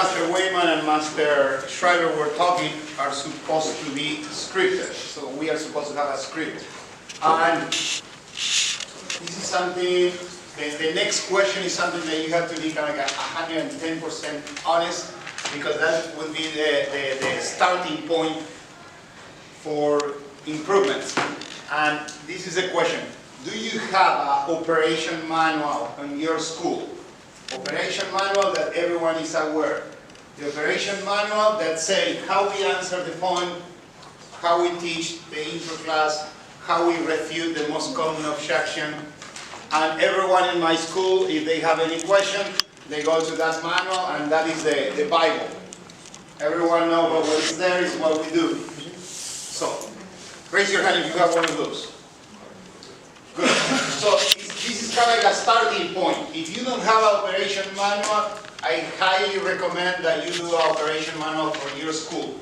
Master Wayman and Master Schreiber were talking are supposed to be scripted. So we are supposed to have a script. And this is something, the next question is something that you have to be kind of like 110% honest, because that would be the starting point for improvements. And this is the question. Do you have an operation manual in your school? Operation manual that everyone is aware. The operation manual that says how we answer the phone, how we teach the intro class, how we refute the most common objection. And everyone in my school, if they have any question, they go to that manual, and that is the Bible. Everyone knows what is there is what we do. So, raise your hand if you have one of those. Good. So this is kind of like a starting point. If you don't have an operation manual, I highly recommend that you do an operation manual for your school.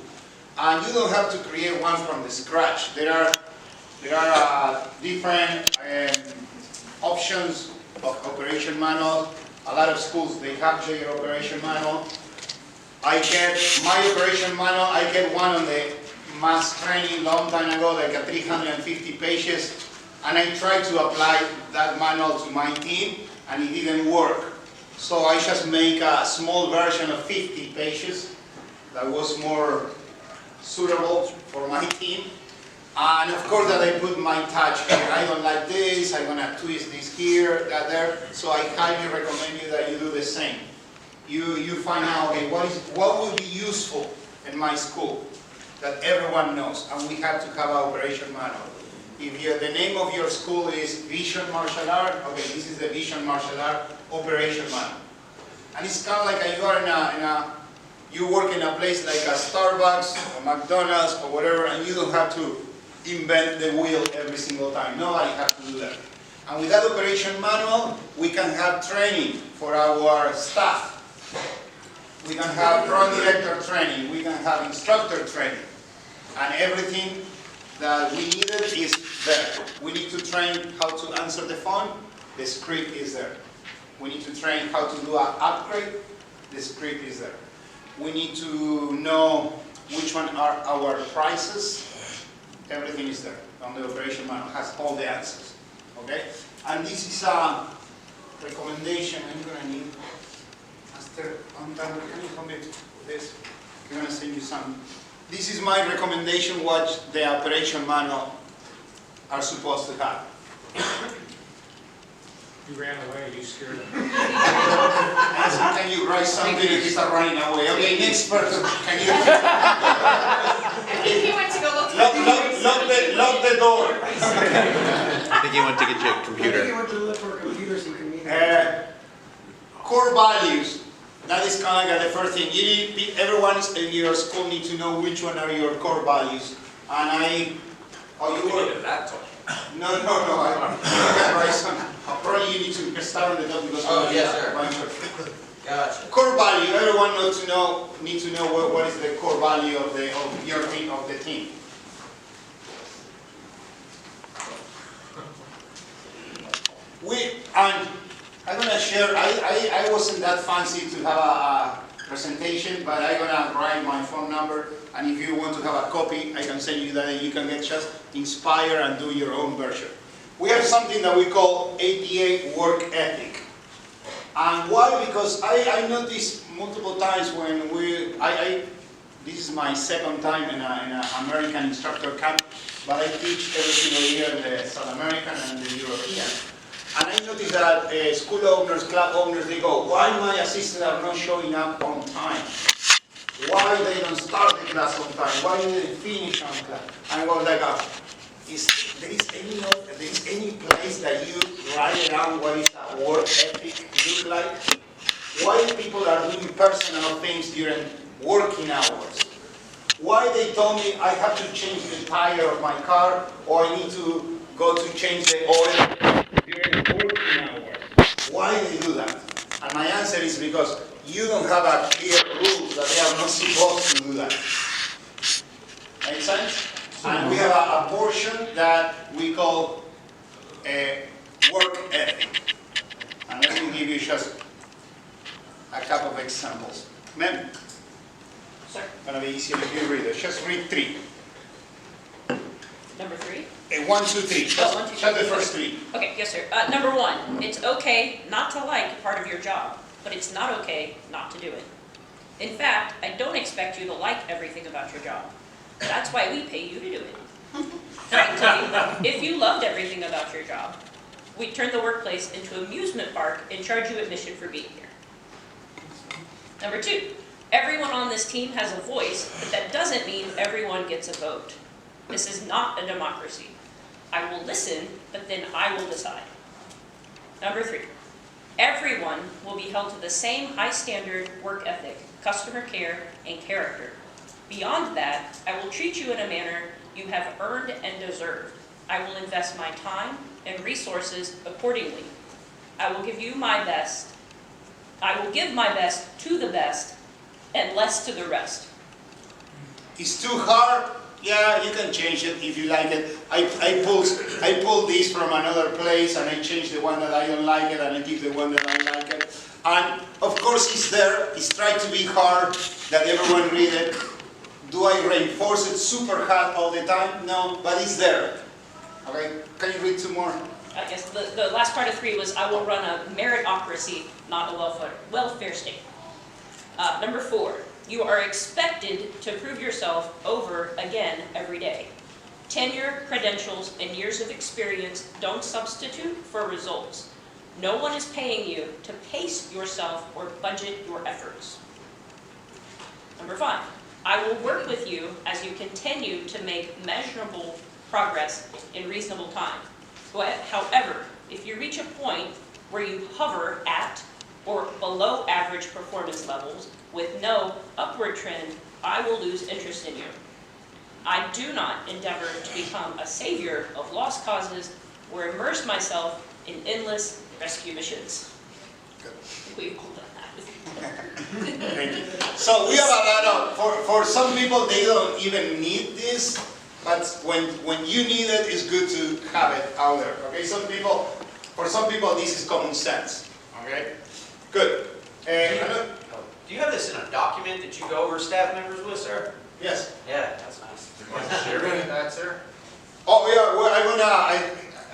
And you don't have to create one from the scratch. There are different options of operation manual. A lot of schools, they have your operation manual. I get my operation manual, I get one on the mass training long time ago, like a 350 pages. And I tried to apply that manual to my team, and it didn't work. So I just make a small version of 50 pages that was more suitable for my team. And of course that I put my touch here. I don't like this, I'm gonna twist this here, that there. So I highly recommend you that you do the same. You find out, okay, what would be useful in my school that everyone knows, and we have to have an operation manual. If the name of your school is Vision Martial Art, okay, this is the Vision Martial Art Operation Manual. And it's kind of like you are you work in a place like a Starbucks or McDonald's or whatever, and you don't have to invent the wheel every single time. Nobody has to do that. And with that operation manual, we can have training for our staff. We can have drum director training. We can have instructor training. And everything that we needed is there. We need to train how to answer the phone. The script is there. We need to train how to do an upgrade. The script is there. We need to know which one are our prices. Everything is there. On the operation manual has all the answers. Okay? And this is a recommendation I'm going to need. Master, can you help me with this? I'm going to send you some. This is my recommendation what the operation manual are supposed to have. You ran away, you scared him. Can you write something if you start running away? Okay, next person. Can you? I think he went to go look lock the door. I think you went to get your I computer. think you went to look for a computer so you can meet Core values. That is kind of like the first thing. Everyone in your school needs to know which one are your core values. And you were laptop. No. I can write some. Probably you need to start on the top because. Oh yes, sir. Gotcha. Core value. Everyone needs to know what is the core value of your team of the team. And I'm gonna share. I wasn't that fancy to have a presentation, but I'm gonna write my phone number. And if you want to have a copy, I can send you that, and you can get just inspire and do your own version. We have something that we call ATA work ethic. And why? Because I noticed multiple times when this is my second time in an American instructor camp, but I teach every single year in the South American and the European. And I noticed that school owners, club owners, they go, why my assistants are not showing up on time? Why they don't start the class on time? Why they didn't finish on class? And I was like, is there any place that you write down what is a work ethic look like? Why people are doing personal things during working hours? Why they told me I have to change the tire of my car, or I need to go to change the oil during working hours? Why they do that? And my answer is because you don't have a clear rule that they are not supposed to do that. Make sense? And we have a portion that we call work ethic. And let me give you just a couple of examples. Ma'am, Sir, gonna be easier if you read it. Just read 3. number 3. 1, 2, 3. Oh, 1, 2, 3. Just the first 3. Okay, yes, sir. Number 1, it's okay not to like part of your job, but it's not okay not to do it. In fact, I don't expect you to like everything about your job. That's why we pay you to do it. Frankly, if you loved everything about your job, we'd turn the workplace into an amusement park and charge you admission for being here. Number 2, everyone on this team has a voice, but that doesn't mean everyone gets a vote. This is not a democracy. I will listen, but then I will decide. Number 3, everyone will be held to the same high standard work ethic, customer care, and character. Beyond that, I will treat you in a manner you have earned and deserved. I will invest my time and resources accordingly. I will give you my best. I will give my best to the best and less to the rest. It's too hard. Yeah, you can change it if you like it. I pulled this from another place and I changed the one that I don't like it and I keep the one that I like it. And of course it's there. It's trying to be hard that everyone read it. Do I reinforce it super hard all the time? No, but it's there. Okay, can you read 2 more? I guess the last part of 3 was, I will run a meritocracy, not a welfare state. Number 4, you are expected to prove yourself over again every day. Tenure, credentials, and years of experience don't substitute for results. No one is paying you to pace yourself or budget your efforts. Number 5, I will work with you as you continue to make measurable progress in reasonable time. However, if you reach a point where you hover at or below average performance levels with no upward trend, I will lose interest in you. I do not endeavor to become a savior of lost causes or immerse myself in endless rescue missions. We've all done that. Thank you. So we have a lot of, for some people they don't even need this, but when you need it, it's good to have it out there. Okay, for some people this is common sense. Okay, good. Do you have this in a document that you go over staff members with, sir? Yes. Yeah, that's nice. Share that, sir? Oh yeah, well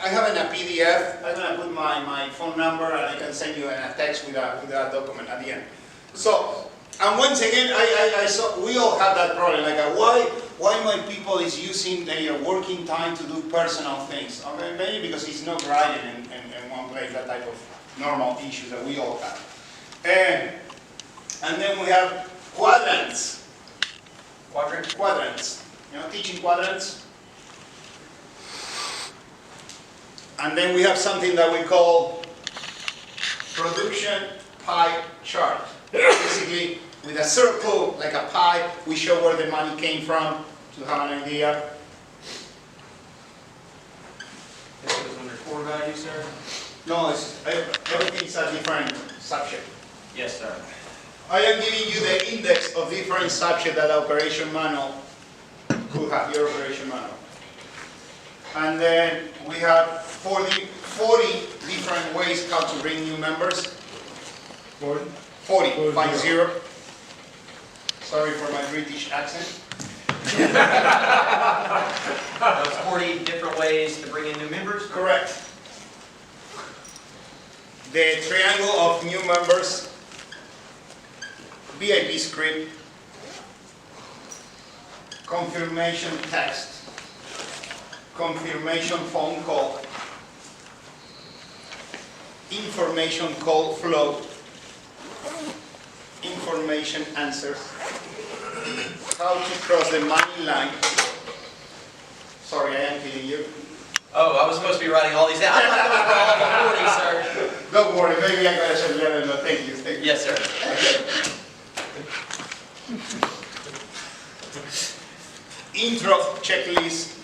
I have it in a PDF. I'm gonna put my phone number and I can send you a text with that document at the end. So, and once again, I saw we all have that problem. Like why my people is using their working time to do personal things? Okay, maybe because it's not right in one place. That type of normal issues that we all have. And then we have quadrants. Quadrants. You know, teaching quadrants. And then we have something that we call production pie chart. Basically, with a circle, like a pie, we show where the money came from to have an idea. This is under core value, sir? No, everything is a different subject. Yes, sir. I am giving you the index of different subjects that operation manual could have, your operation manual. And then we have 40 different ways how to bring new members. 40? 40, 50. Sorry for my British accent. Those 40 different ways to bring in new members? Correct. The triangle of new members, VIP script, confirmation text, confirmation phone call, information call flow, information answers, how to cross the money line. Sorry, I am kidding you. Oh, I was supposed to be writing all these down. I thought those were all the 40, sir. Don't worry, maybe I got to 11, but thank you. Yes, sir. Intro checklist.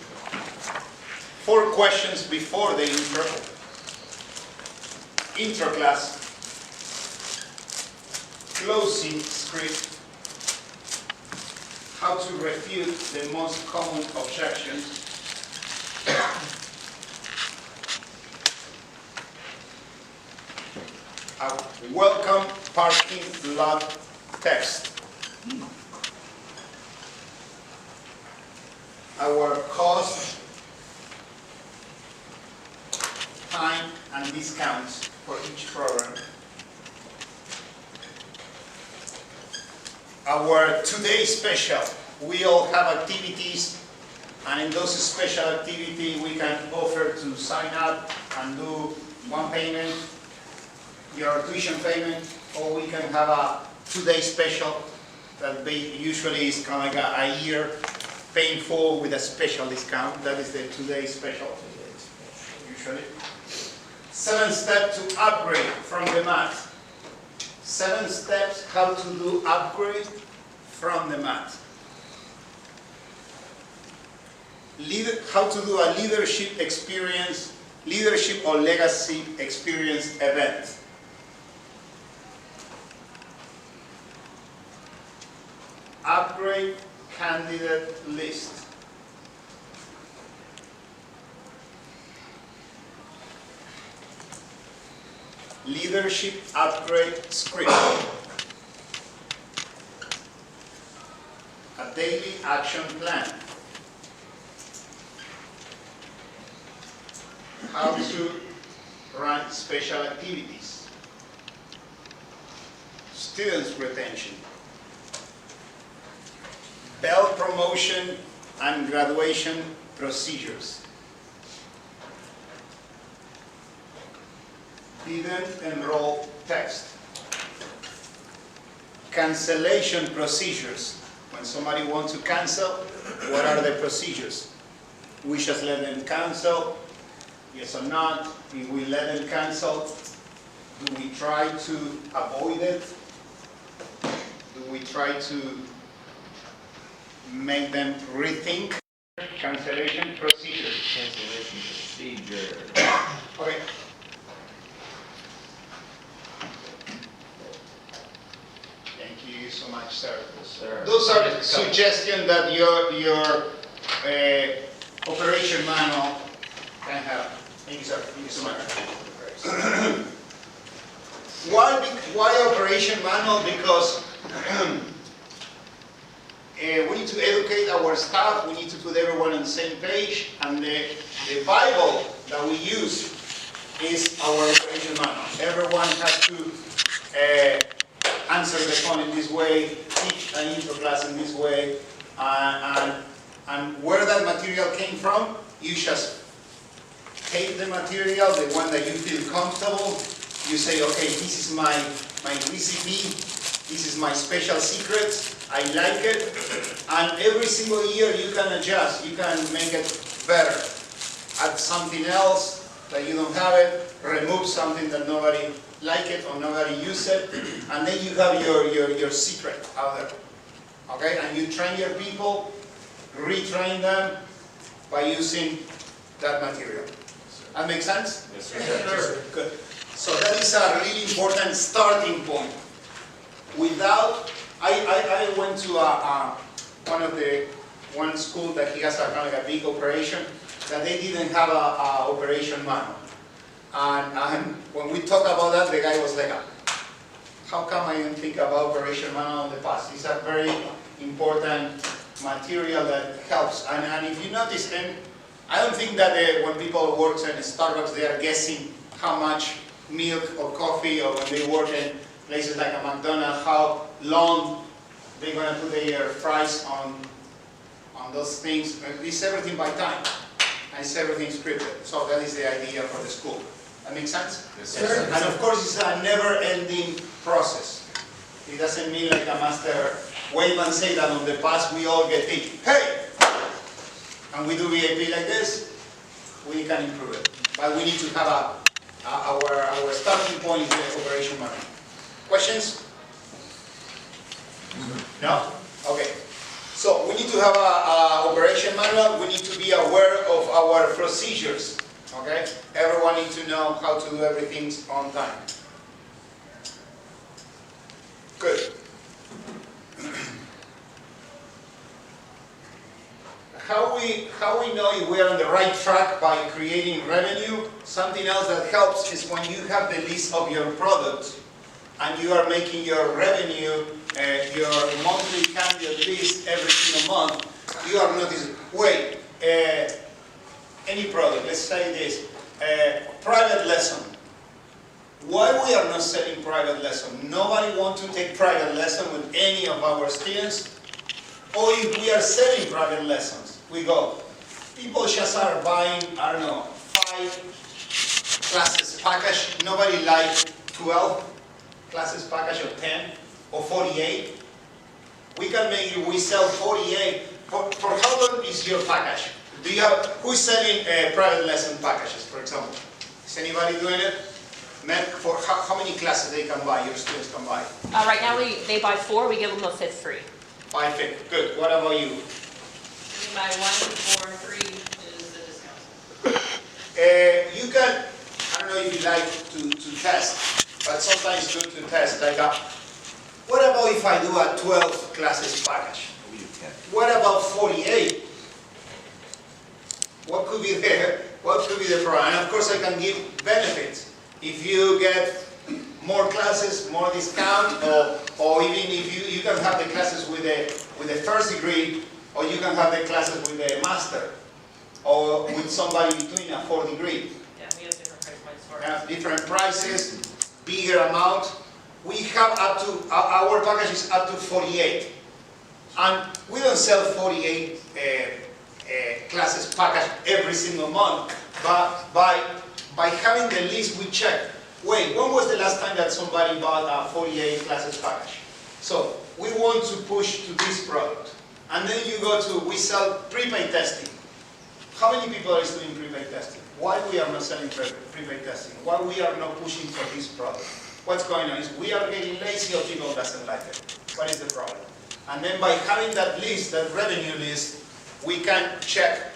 4 questions before the intro. Intro class. Closing script. How to refute the most common objections. A welcome parking lot text. Our cost, time, and discounts for each program. Our today special, we all have activities, and in those special activities we can offer to sign up and do one payment, your tuition payment, or we can have a two-day special that usually is kind of like a year paying full with a special discount. That is the two-day special, usually. 7 steps to upgrade from the mat. 7 steps how to do upgrade from the mat. How to do a leadership experience, leadership or legacy experience event. Upgrade candidate list. Leadership upgrade script. A daily action plan. How to run special activities. Students retention. Bell promotion and graduation procedures. Didn't enroll text. Cancellation procedures. When somebody wants to cancel, what are the procedures? We just let them cancel, yes or not? If we let them cancel, do we try to avoid it? Do we try to make them rethink? Cancellation procedures. Cancellation procedure. Okay. Thank you so much, sir. Sir. Those are suggestions that your operation manual can have. Thank you, sir. Thank you so much. Why operation manual? Because we need to educate our staff, we need to put everyone on the same page, and the Bible that we use is our operation manual. Everyone has to answer the phone in this way, teach an intro class in this way, and where that material came from, you just take the material, the one that you feel comfortable, you say, okay, this is my recipe, this is my special secret, I like it, and every single year you can adjust, you can make it better. Add something else that you don't have it, remove something that nobody like it or nobody use it, and then you have your secret out there. Okay, and you train your people, retrain them by using that material. That makes sense? Yes, sir. Yes, sir. Good. So that is a really important starting point. Without, I went to one school that he has a kind of a big operation that they didn't have a operation manual. And when we talked about that, the guy was like, how come I didn't think about operation manual in the past? It's a very important material that helps. And if you notice, and I don't think that when people work in Starbucks, they are guessing how much milk or coffee, or when they work in places like a McDonald's, how long they're going to put their fries on those things. It's everything by time, and it's everything scripted. So that is the idea for the school. That makes sense? Yes, sir. And of course, it's a never-ending process. It doesn't mean like a master wave and say that on the past we all get it. Hey! And we do VIP like this, we can improve it. But we need to have our starting point is the operation manual. Questions? No? Okay. So we need to have a operation manual. We need to be aware of our procedures. Okay? Everyone needs to know how to do everything on time. Good. How we know if we are on the right track by creating revenue? Something else that helps is when you have the list of your products and you are making your revenue your monthly candidate list every single month, you are noticing, wait, any product, let's say this, private lesson. Why we are not selling private lesson? Nobody wants to take private lesson with any of our students? Or if we are selling private lessons, we go, people just are buying, I don't know, 5 classes package. Nobody likes 12 classes package or 10 or 48. We can make it, we sell 48. For how long is your package? Do you have, who's selling private lesson packages, for example? Is anybody doing it? For how many classes they can buy, your students can buy? Right now, they buy 4, we give them a 5th free. 5 fifth, good. What about you? We buy 1 for 3 is the discount. You can, I don't know if you like to test, but sometimes it's good to test. Like, what about if I do a 12 classes package? What about 48? What could be the problem? And of course, I can give benefits. If you get more classes, more discount, or even if you can have the classes with a first degree, or you can have the classes with a master, or with somebody between a 4th degree. Yeah, we have different price points for it. Have different prices, bigger amount. We have up to, our package is up to 48. And we don't sell 48 classes package every single month, but by having the list, we check, wait, when was the last time that somebody bought a 48 classes package? So we want to push to this product. And then you go to, we sell prepaid testing. How many people are doing prepaid testing? Why we are not selling prepaid testing? Why we are not pushing for this product? What's going on is we are getting lazy or people doesn't like it. What is the problem? And then by having that list, that revenue list, we can check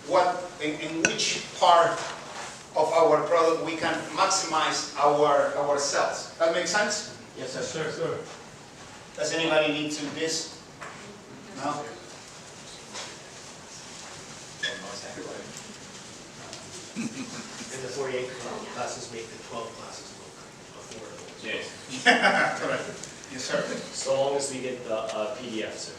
what, in which part of our product we can maximize our sales. That makes sense? Yes, sir. Sure, sure. Does anybody need to do this? No? And the 48 classes make the 12 classes look affordable. Yes. Yeah, correct. Yes, sir. So long as we get the PDF, sir.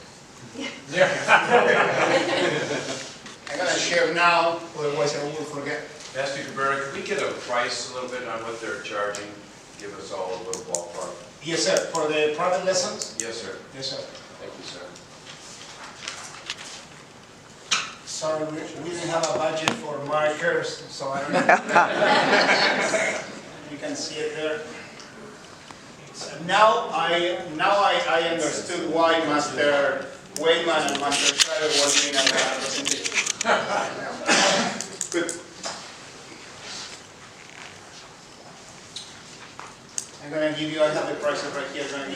I'm gonna share now, otherwise I will forget. Master Cabrera, could we get a price a little bit on what they're charging? Give us all a little ballpark. Yes, sir. For the private lessons? Yes, sir. Yes, sir. Thank you, sir. Sorry, we didn't have a budget for markers, so I don't know. You can see it there. Now I understood why Master Wayman and Master Schreiber were doing a presentation. Good. I'm going to give you, I have the prices right here. Let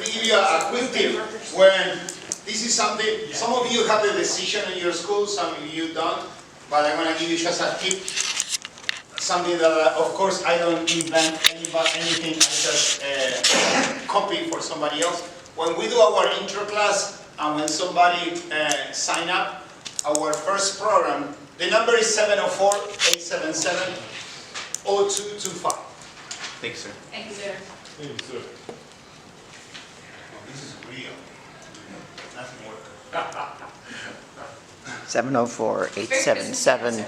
me give you a quick tip. When this is something, some of you have the decision in your school, some of you don't, but I'm going to give you just a tip. Something that, of course, I don't invent anything, I just copy for somebody else. When we do our intro class, and when somebody sign up, our first program, the number is 704-877-0225. Thanks, sir. Thank you, sir. Oh, this is real. Nothing works. 704-877.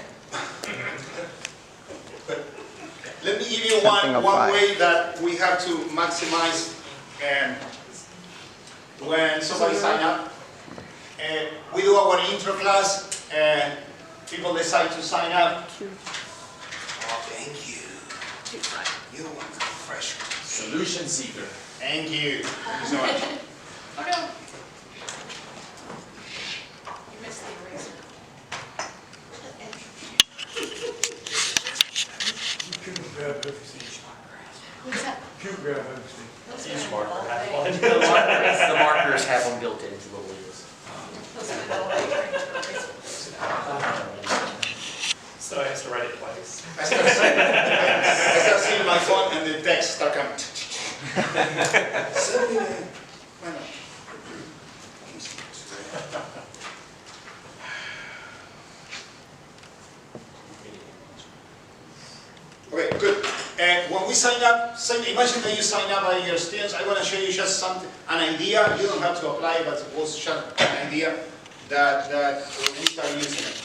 Let me give you Something one of five. way that we have to maximize when somebody sign up. We do our intro class, and people decide to sign up. Oh, thank you. You want a fresh one. Solution seeker. Thank you. Thank you so much. Oh, no. You missed the eraser. What's that? Each marker has one. The markers have them built into the labels. Those are the little erasers. So I have to write it twice. I start seeing my phone and the text start coming. Okay, good. And when we sign up, imagine that you sign up by your students. I want to show you just something, an idea. You don't have to apply, but it was just an idea that we start using it.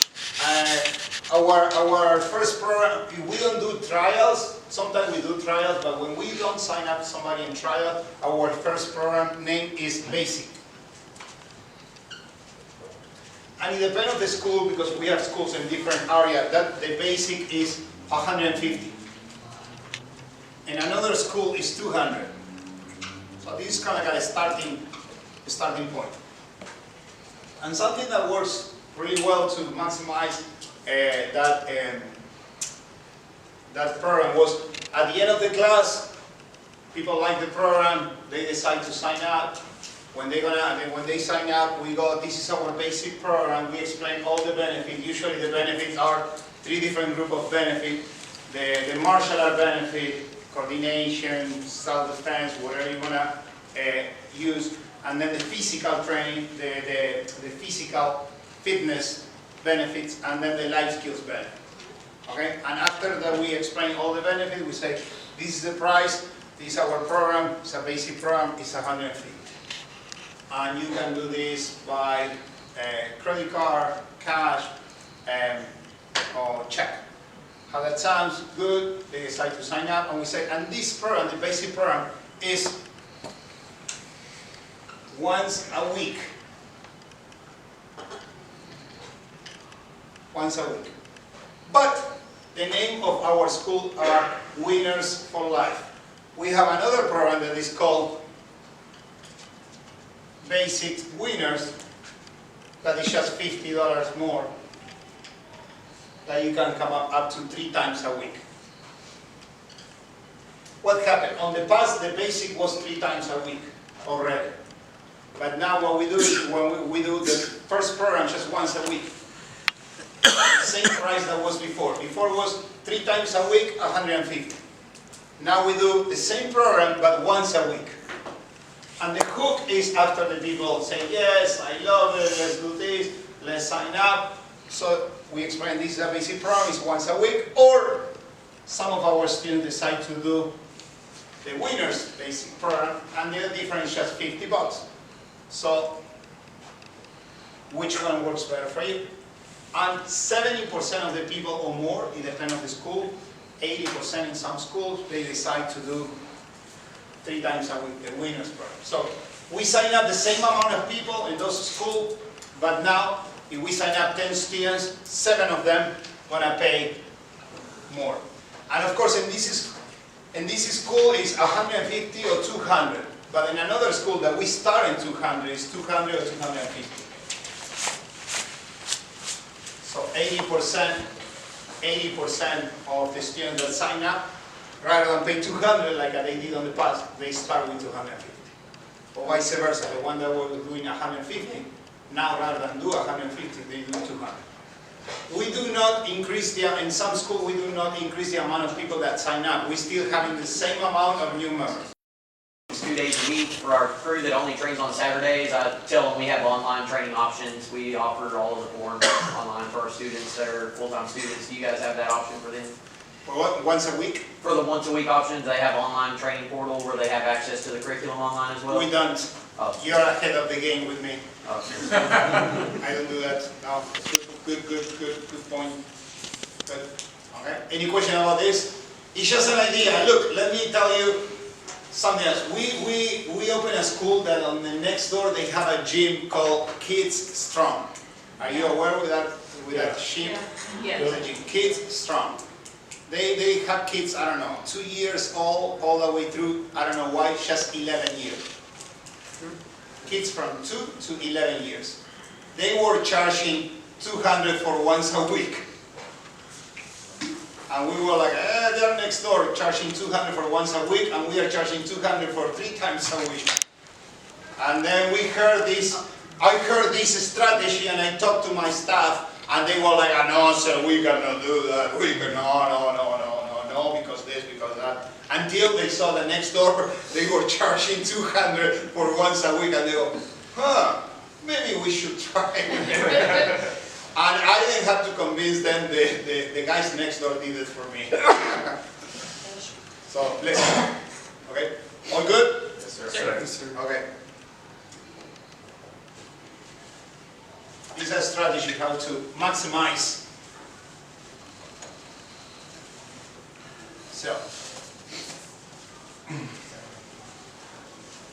Our first program, we don't do trials. Sometimes we do trials, but when we don't sign up somebody in trial, our first program name is Basic. And it depends on the school, because we have schools in different areas, that the Basic is 150. And another school is 200. So this is kind of got a starting point. And something that works really well to maximize that program was, at the end of the class, people like the program, they decide to sign up. When they sign up, we go, this is our basic program, we explain all the benefits. Usually the benefits are 3 different groups of benefits. The martial art benefit, coordination, self-defense, whatever you want to use. And then the physical training, the physical fitness benefits, and then the life skills benefit. Okay? And after that we explain all the benefits, we say, this is the price, this is our program, it's a basic program, it's 150. And you can do this by credit card, cash, or check. How that sounds good, they decide to sign up, and we say, and this program, the basic program, is once a week. Once a week. But the name of our school are Winners for Life. We have another program that is called Basic Winners, that is just $50 more, that you can come up to 3 times a week. What happened? On the past, the basic was 3 times a week already. But now what we do is, when we do the first program just once a week, same price that was before. Before it was 3 times a week, 150. Now we do the same program, but once a week. And the hook is after the people say, yes, I love it, let's do this, let's sign up. So we explain this is a basic program, it's once a week, or some of our students decide to do the Winners basic program, and the difference is just $50. So which one works better for you? And 70% of the people or more, it depends on the school, 80% in some schools, they decide to do 3 times a week, the Winners program. So we sign up the same amount of people in those schools, but now if we sign up 10 students, 7 of them gonna pay more. And of course in this school is 150 or 200, but in another school that we start in 200 is 200 or 250. So 80% of the students that sign up, rather than pay 200 like they did on the past, they start with 250. Or vice versa, the one that were doing 150, now rather than do 150, they do 200. We do not increase in some schools, we do not increase the amount of people that sign up. We still having the same amount of new members. 2 days a week for our crew that only trains on Saturdays. I tell them we have online training options. We offer all of the forms online for our students that are full-time students. Do you guys have that option for them? For what, once a week? For the once-a-week options, they have online training portal where they have access to the curriculum online as well? We don't. Oh. You're ahead of the game with me. Oh. I don't do that. No, good point. Good. Okay. Any question about this? It's just an idea. Look, let me tell you something else. We open a school that on the next door they have a gym called Kids Strong. Are you aware of that? With that gym? Yes. There's a gym, Kids Strong. They have kids, I don't know, 2 years old, all the way through, I don't know why, just 11 years. Kids from 2 to 11 years. They were charging 200 for once a week. And we were like, they're next door charging 200 for once a week, and we are charging 200 for 3 times a week. And then we heard this, I heard this strategy, and I talked to my staff, and they were like, no, sir, we cannot do that. We cannot, no, because this, because that. Until they saw the next door, they were charging 200 for once a week, and they go, maybe we should try. And I didn't have to convince them, the guys next door did it for me. So listen, okay? All good? Yes, sir. Okay. This is a strategy how to maximize sales.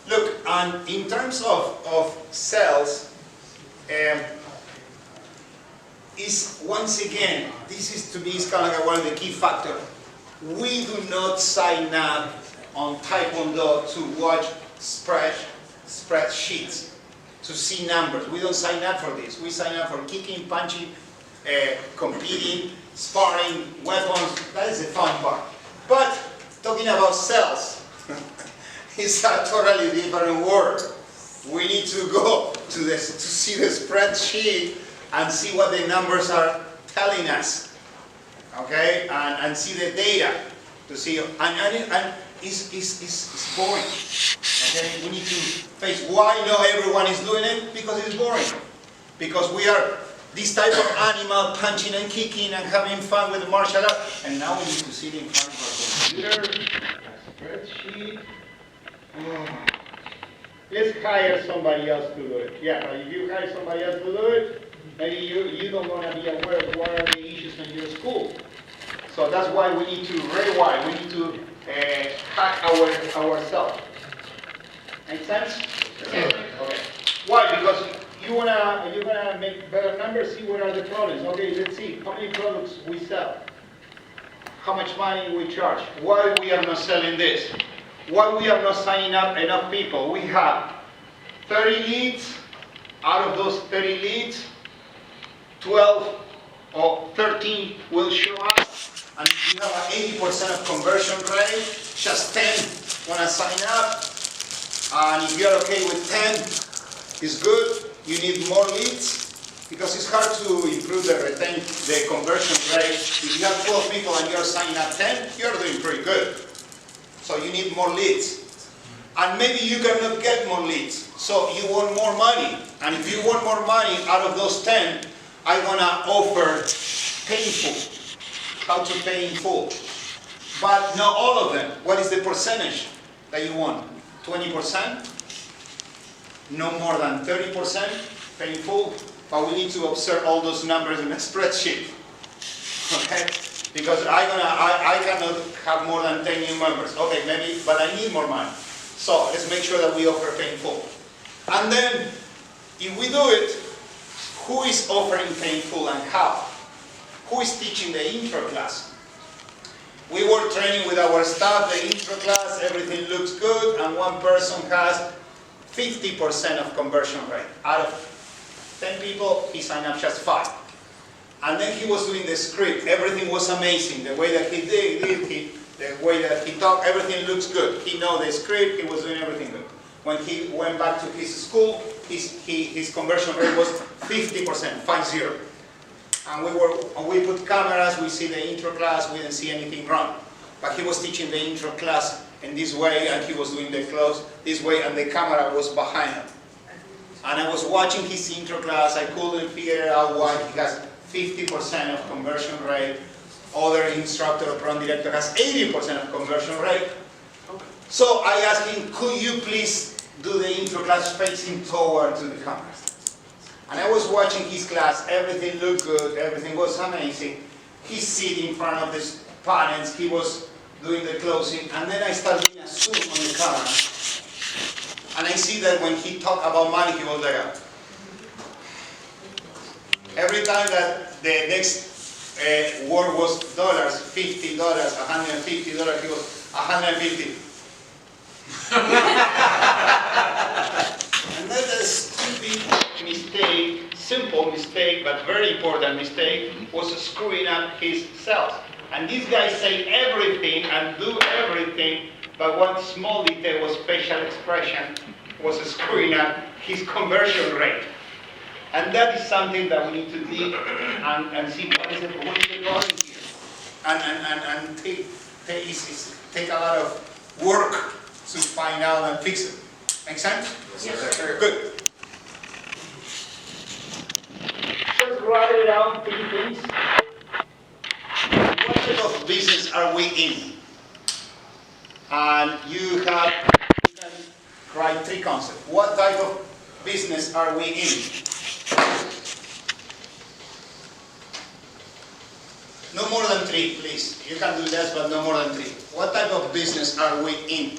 Look, and in terms of sales, is once again, this is to be kind of like one of the key factors. We do not sign up on Taekwondo to watch spreadsheets, to see numbers. We don't sign up for this. We sign up for kicking, punching, competing, sparring, weapons. That is the fun part. But talking about sales, it's a totally different world. We need to go to see the spreadsheet and see what the numbers are telling us, okay? And see the data to see, and it's boring, okay? We need to face why not everyone is doing it, because it's boring. Because we are this type of animal, punching and kicking and having fun with the martial art, and now we need to sit in front of our computer, a spreadsheet. Oh. Let's hire somebody else to do it. Yeah, but if you hire somebody else to do it, maybe you don't want to be aware of what are the issues in your school. So that's why we need to rewire. We need to hack ourselves. Make sense? Okay. Why? Because you're gonna make better numbers. See what are the problems. Okay, let's see how many products we sell, how much money we charge, why we are not selling this. Why we are not signing up enough people? We have 30 leads. Out of those 30 leads, 12 or 13 will show up. And you have an 80% of conversion rate. Just 10 want to sign up. And if you're okay with 10, it's good. You need more leads. Because it's hard to improve the conversion rate. If you have 12 people and you're signing up 10, you're doing pretty good. So you need more leads. And maybe you cannot get more leads. So you want more money. And if you want more money out of those 10, I want to offer pay in full. How to pay in full. But not all of them. What is the percentage that you want? 20%? No more than 30% pay in full? But we need to observe all those numbers in a spreadsheet. Okay? Because I cannot have more than 10 new members. Okay, maybe, but I need more money. So let's make sure that we offer pay in full. And then, if we do it, who is offering pay in full and how? Who is teaching the intro class? We were training with our staff, the intro class, everything looks good, and one person has 50% of conversion rate. Out of 10 people, he signed up just 5. And then he was doing the script. Everything was amazing. The way that he did, the way that he talked, everything looks good. He know the script. He was doing everything good. When he went back to his school, his conversion rate was 50%, 50. And we put cameras. We see the intro class. We didn't see anything wrong. But he was teaching the intro class in this way, and he was doing the close this way, and the camera was behind him. And I was watching his intro class. I couldn't figure out why he has 50% of conversion rate. Other instructor or program director has 80% of conversion rate. So I asked him, could you please do the intro class facing toward to the cameras? And I was watching his class. Everything looked good. Everything was amazing. He's sitting in front of the parents. He was doing the closing. And then I started doing a zoom on the camera. And I see that when he talked about money, he was like, every time that the next word was dollars, $50, $150, he was 150. And that's a stupid mistake, simple mistake, but very important mistake, was screwing up his sales. And these guys say everything and do everything, but one small detail was facial expression was screwing up his conversion rate. And that is something that we need to dig and see what is the problem here. And take a lot of work to find out and fix it. Make sense? Yes, sir. Good. Just write it down, 3 things. What type of business are we in? And you can write three concepts. What type of business are we in? No more than three, please. You can do less, but no more than three. What type of business are we in?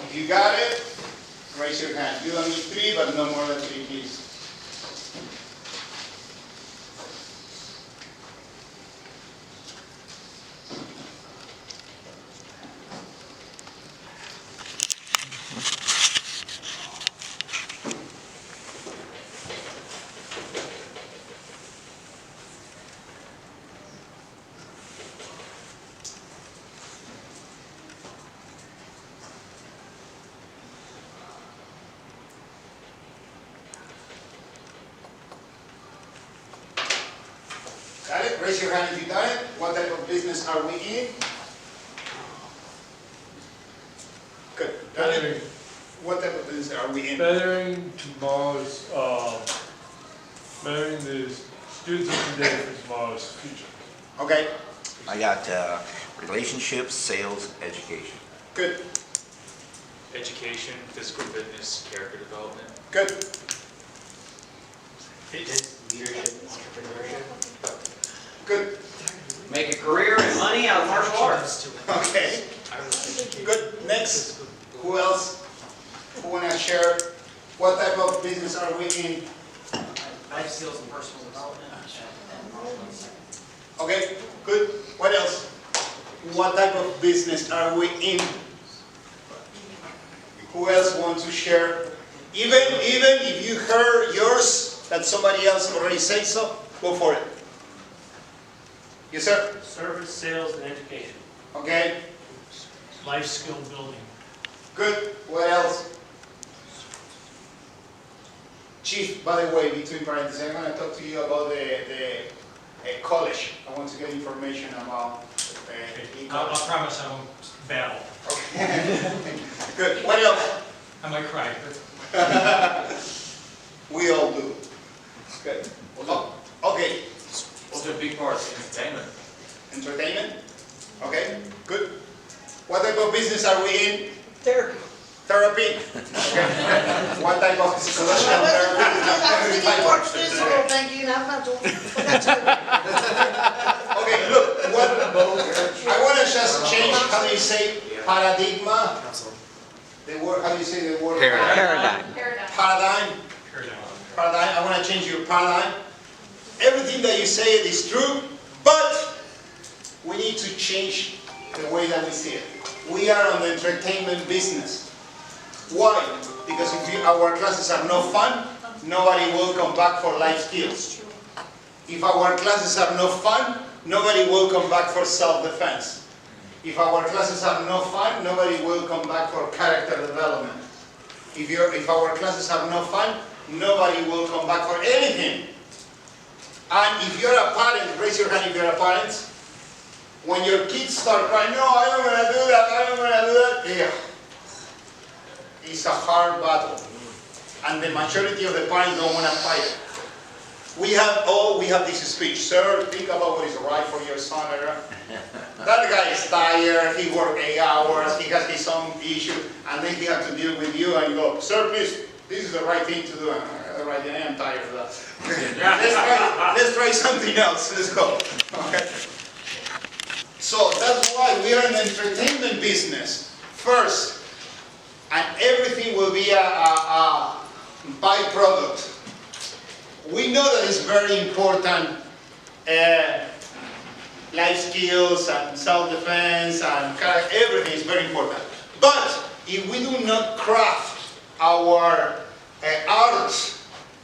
If you got it, raise your hand. You don't need three, but no more than three, please. Got it? Raise your hand if you got it. What type of business are we in? Good. Got it? What type of business are we in? Bettering tomorrow's, bettering the students of today for tomorrow's future. Okay. I got relationships, sales, education. Good. Education, physical fitness, character development. Good. Leadership, entrepreneurship. Good. Make a career and money out of martial arts. Okay. Good. Next. Who else? Who wanna share? What type of business are we in? Life skills and personal development. Okay. Good. What else? What type of business are we in? Who else wants to share? Even if you heard yours that somebody else already said so, go for it. Yes, sir. Service, sales, and education. Okay. Life skill building. Good. What else? Chief, by the way, between parentheses, I'm going to talk to you about the college. I want to get information about I'll promise I won't babble. Okay. Good. What else? I might cry. We all do. Good. Oh, okay. What's a big part? Entertainment. Entertainment? Okay. Good. What type of business are we in? Therapy. Therapy? Okay. What type of psychological therapy? I'm thinking more physical thinking, I'm not doing, but that's it. Okay, look, I want to just change how you say paradigm. The word, how do you say the word? Paradigm. Paradigm. Paradigm. I want to change your paradigm. Everything that you say is true, but we need to change the way that we see it. We are on the entertainment business. Why? Because if our classes are no fun, nobody will come back for life skills. If our classes are no fun, nobody will come back for self-defense. If our classes are no fun, nobody will come back for character development. If our classes are no fun, nobody will come back for anything. And if you're a parent, raise your hand if you're a parent. When your kids start crying, no, I don't want to do that, I don't want to do that, yeah. It's a hard battle. And the majority of the parents don't want to fight it. We have this speech, sir, think about what is right for your son. That guy is tired, he worked 8 hours, he has his own issue, and then he has to deal with you, and you go, sir, please, this is the right thing to do. The right thing, I am tired of that. let's try something else, let's go. Okay. So that's why we are in the entertainment business first, and everything will be a byproduct. We know that it's very important, life skills and self-defense and everything is very important. But if we do not craft our arts,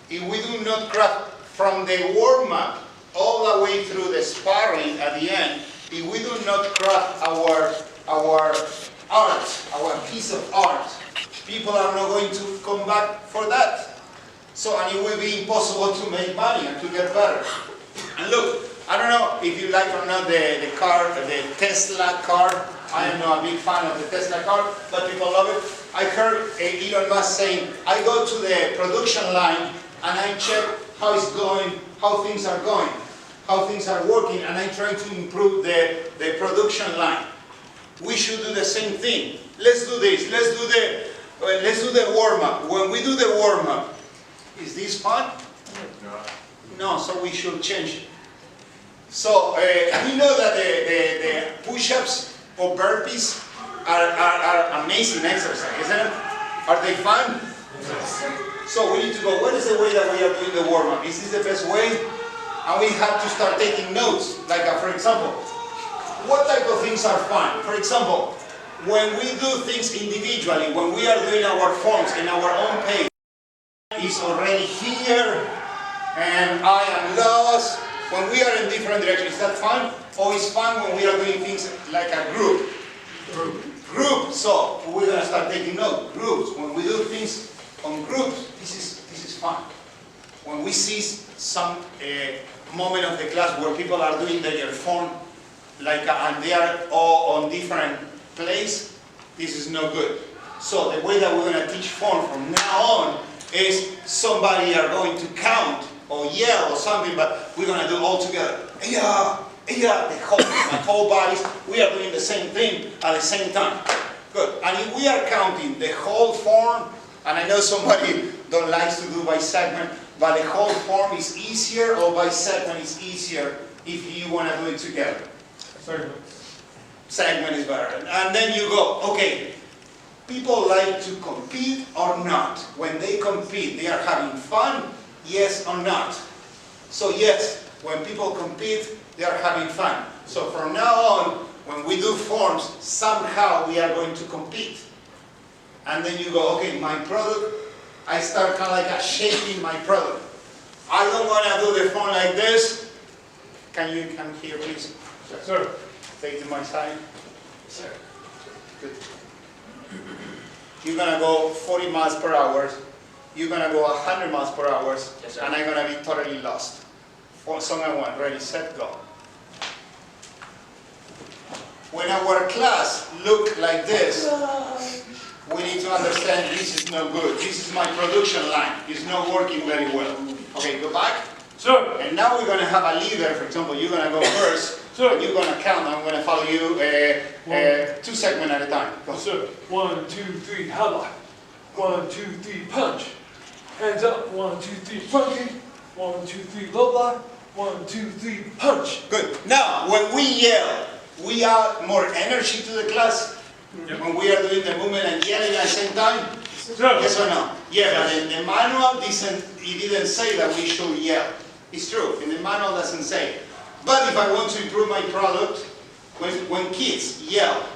if we do not craft from the warm-up all the way through the sparring at the end, if we do not craft our art, our piece of art, people are not going to come back for that. So, and it will be impossible to make money and to get better. And look, I don't know if you like or not the car, the Tesla car. I am not a big fan of the Tesla car, but people love it. I heard Elon Musk saying, I go to the production line and I check how it's going, how things are going. how things are working, and I try to improve the production line. We should do the same thing. Let's do this. Let's do the warm-up. When we do the warm-up, is this fun? No, so we should change it. So we know that the push-ups or burpees are amazing exercise, isn't it? Are they fun? So we need to go, what is the way that we are doing the warm-up? Is this the best way? And we have to start taking notes. Like, for example, what type of things are fun? For example, when we do things individually, when we are doing our forms in our own page, is already here, and I am lost. When we are in different directions, is that fun? Or is fun when we are doing things like a group? Group. So we're gonna start taking note. Groups. When we do things on groups, this is fun. When we see some moment of the class where people are doing their form, like and they are all on different place, this is no good. So the way that we're gonna teach form from now on is somebody are going to count or yell or something, but we're gonna do it all together. Yeah. Yeah, my whole bodies, we are doing the same thing at the same time. Good. And if we are counting the whole form, and I know somebody don't like to do by segment, but the whole form is easier, or by segment is easier if you want to do it together. Segment is better. And then you go, okay, people like to compete or not? When they compete, they are having fun, yes or not? So yes, when people compete, they are having fun. So from now on, when we do forms, somehow we are going to compete. And then you go, okay, my product, I start kind of like shaping my product. I don't want to do the form like this. Can you come here, please? Sir. Take to my side. Sir. Good. You're going to go 40 miles per hour. You're going to go 100 miles per hour. Yes, sir. And I'm going to be totally lost. Song and one, ready, set, go. When our class look like this, we need to understand this is no good. This is my production line. It's not working very well. Okay, go back. Sir. And now we're going to have a leader. For example, you're going to go first. Sir. And you're going to count. I'm going to follow you 2 segments at a time. Go. Sir. 1, 2, 3, how about? 1, 2, 3, punch. Hands up. 1, 2, 3, funky. 1, 2, 3, low block. 1, 2, 3, punch. Good. Now, when we yell, we add more energy to the class. Yep. When we are doing the movement and yelling at the same time. Sir. Yes or no? Yeah, but in the manual, it didn't say that we should yell. It's true. In the manual, it doesn't say. But if I want to improve my product, when kids yell,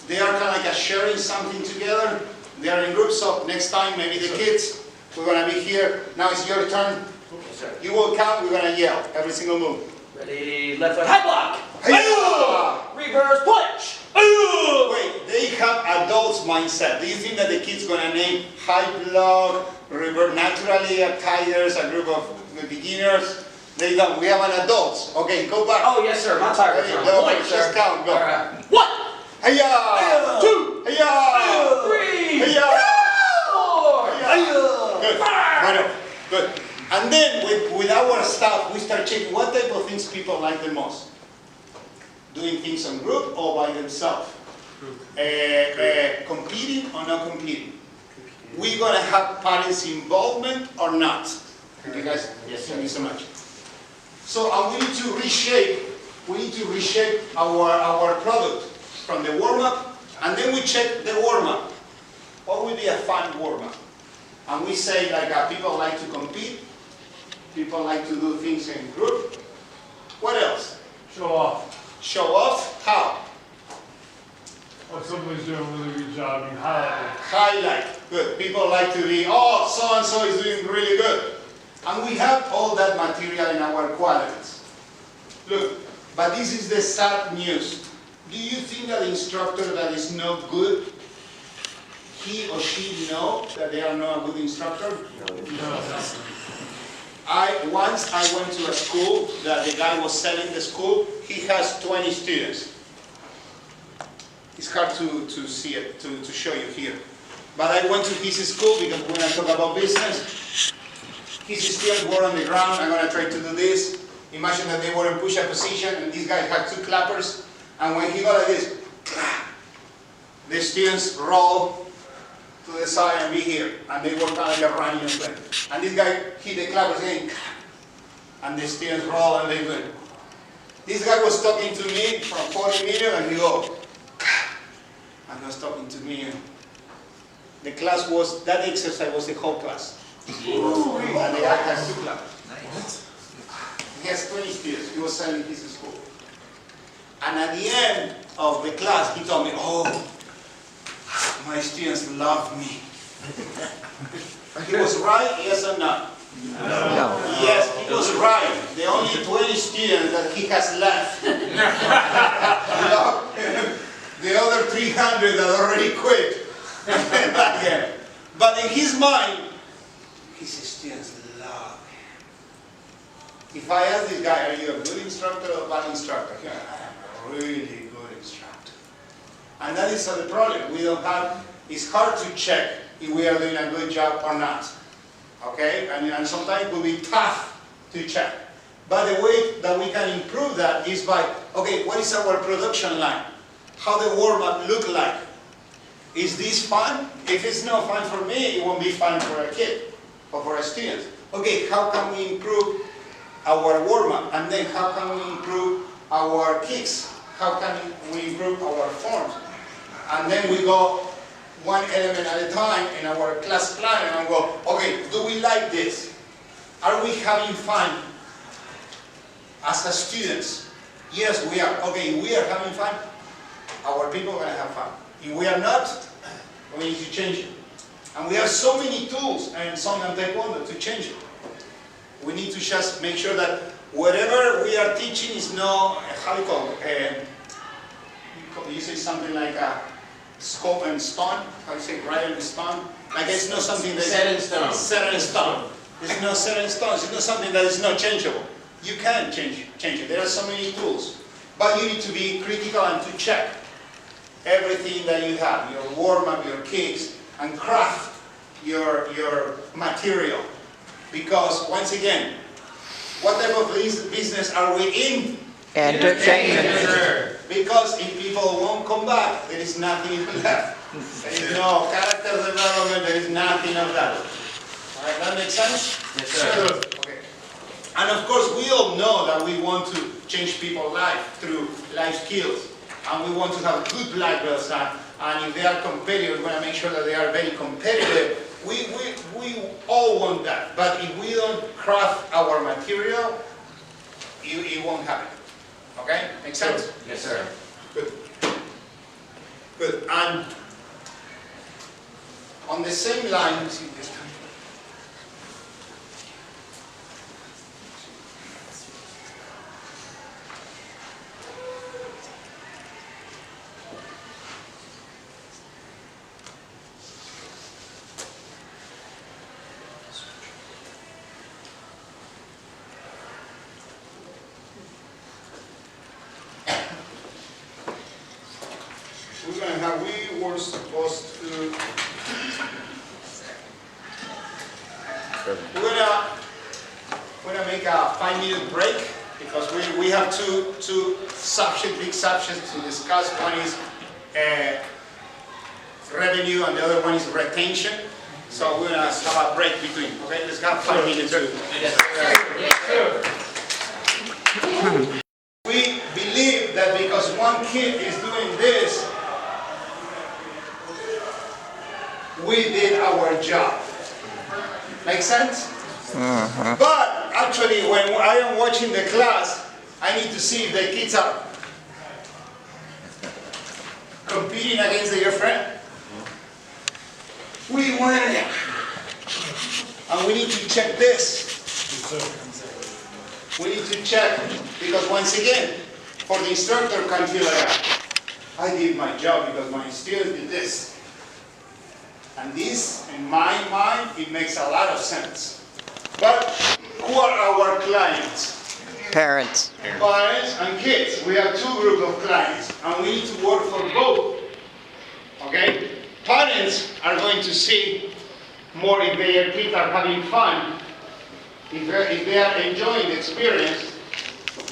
they are kind of like sharing something together. They are in groups. So next time, maybe the kids, we're going to be here. Now it's your turn. Okay, sir. You will count, we're going to yell every single move. Ready, left foot, high block. Hey-ya! Reverse punch. Wait, they have adults mindset. Do you think that the kid's going to name high block, reverse, naturally tigers, a group of beginners? They don't. We have an adults. Okay, go back. Oh, yes, sir. My tire is Ready, on go, point, just sir. count, go. All right. 1, Hey-ya! 2, hey-ya! 3, Hey-ya! 4. Good. Bueno, good. And then with our staff, we start checking what type of things people like the most. Doing things in group or by themselves. Competing or not competing. We're going to have parents' involvement or not. You guys, Yes, sir. thank you so much. So we need to reshape our product from the warm-up, and then we check the warm-up. What would be a fun warm-up? And we say like people like to compete, people like to do things in group. What else? Show off. Show off, how? Or somebody's doing a really good job, you highlight it. Highlight, good. People like to be, oh, so-and-so is doing really good. And we have all that material in our quadrants. Look, but this is the sad news. Do you think that the instructor that is not good, he or she know that they are not a good instructor? No. Once I went to a school that the guy was selling the school, he has 20 students. It's hard to see it, to show you here. But I went to his school because when I talk about business, his students were on the ground. I'm going to try to do this. Imagine that they were in push-up position and this guy had 2 clappers, and when he got like this, clap, the students roll to the side and be here, and they were kind of like running and playing. And this guy hit the clappers again, and the students roll and they win. This guy was talking to me from 40 meters and he go, and he was talking to me. And the class was, that exercise was the whole class. And the guy has 2 clappers. He has 20 students. He was selling his school. And at the end of the class, he told me, oh, my students love me. He was right, yes or no? No. Yes, he was right. The only 20 students that he has left. The other 300 that already quit. But in his mind, his students love him. If I ask this guy, are you a good instructor or a bad instructor? He goes, I'm a really good instructor. And that is the problem. We don't have, it's hard to check if we are doing a good job or not. Okay? And sometimes it will be tough to check. But the way that we can improve that is by, okay, what is our production line? How the warm-up look like? Is this fun? If it's not fun for me, it won't be fun for a kid or for a student. Okay, how can we improve our warm-up? And then how can we improve our kicks? How can we improve our forms? And then we go one element at a time in our class plan and go, okay, do we like this? Are we having fun as a students? Yes, we are. Okay, we are having fun. Our people are going to have fun. If we are not, we need to change it. And we have so many tools and some in Taekwondo to change it. We need to just make sure that whatever we are teaching is not, how do you call it? You say something like a scope and stone. How do you say right and stone? Like it's not something that is Set in stone. Set in stone. It's not set in stone. It's not something that is not changeable. You can change it. There are so many tools. But you need to be critical and to check everything that you have, your warm-up, your kicks, and craft your material. Because, once again, what type of business are we in? Entertainment. Because if people won't come back, there is nothing left. There is no character development, there is nothing of that. All right, that makes sense? Yes, sir. Okay. And of course, we all know that we want to change people's life through life skills. And we want to have good black belts, and if they are competitive, we want to make sure that they are very competitive. We all want that. But if we don't craft our material, it won't happen. Okay? Make sense? Yes, sir. Good. Good. And on the same line, let's see this time. We were supposed to. We're gonna make a 5-minute break because we have two big subjects to discuss. One is revenue and the other one is retention. So we're gonna have a break between. Okay, let's have 5 minutes. We believe that because one kid is doing this, we did our job. Make sense? But actually, when I am watching the class, I need to see if the kids are competing against their friend. We won. And we need to check this. We need to check, because once again, for the instructor can feel like, I did my job because my student did this. And this, in my mind, it makes a lot of sense. But who are our clients? Parents. Parents and kids. We have two groups of clients, and we need to work for both. Okay? Parents are going to see more if their kids are having fun, if they are enjoying the experience,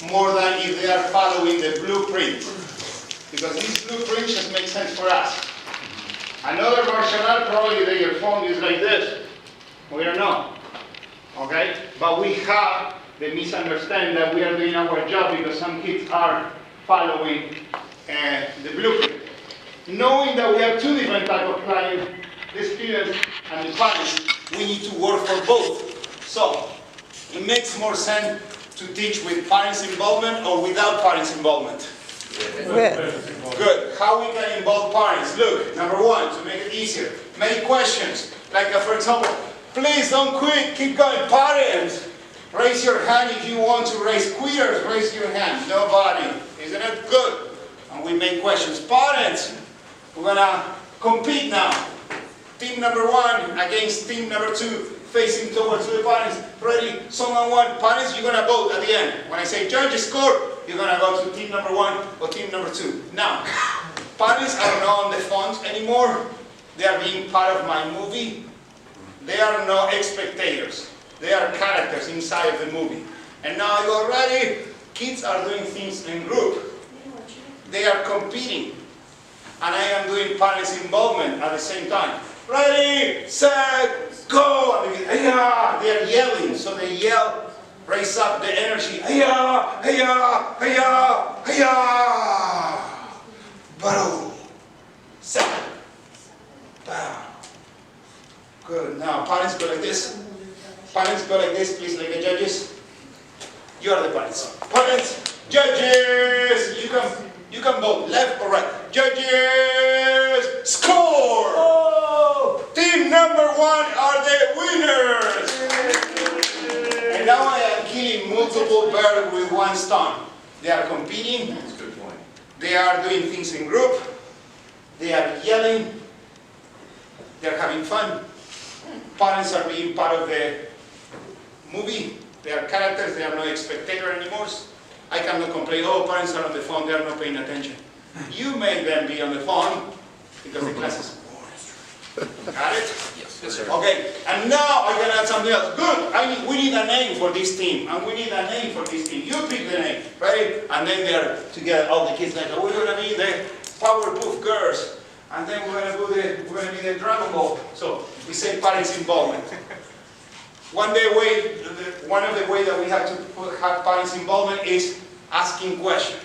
more than if they are following the blueprint. Because this blueprint just makes sense for us. Another martial art, probably their phone is like this. We don't know. Okay? But we have the misunderstanding that we are doing our job because some kids are following the blueprint. Knowing that we have two different types of clients, the students and the parents, we need to work for both. So, it makes more sense to teach with parents' involvement or without parents' involvement. Good. How we can involve parents? Look, number one, to make it easier, make questions. Like for example, please don't quit, keep going. Parents, raise your hand if you want to raise. Queers, raise your hand. Nobody. Isn't it good? And we make questions. Parents, we're gonna compete now. Team number one against team number two, facing towards the parents. Ready? Someone won. Parents, you're gonna vote at the end. When I say judges score, you're gonna go to team number one or team number two. Now, parents are not on the phones anymore. They are being part of my movie. They are not spectators. They are characters inside of the movie. And now I go, ready? Kids are doing things in group. They are competing. And I am doing parents' involvement at the same time. Ready, set, go! And they are yelling, so they yell, raise up the energy. Hiya, hiya, hiya, hiya! Battle, set, bow. Good. Now, parents go like this. Parents go like this, please, like the judges. You are the parents. Parents, judges, you can vote left or right. Judges, score! Oh. Team number one are the winners. And now I am killing multiple birds with one stone. They are competing. That's a good point. They are doing things in group. They are yelling. They are having fun. Parents are being part of the movie. They are characters. They are not spectator anymore. I cannot complain, oh, parents are on the phone, they are not paying attention. You make them be on the phone because the class is boring. Got it? Yes, sir. Okay, and now I can add something else. Good, we need a name for this team, and we need a name for this team. You pick the name, right? And then they're together, all the kids like, oh, we're gonna be the Powerpuff Girls, and then we're gonna be the Dragon Ball. So we say parents' involvement. One of the ways that we have to have parents' involvement is asking questions.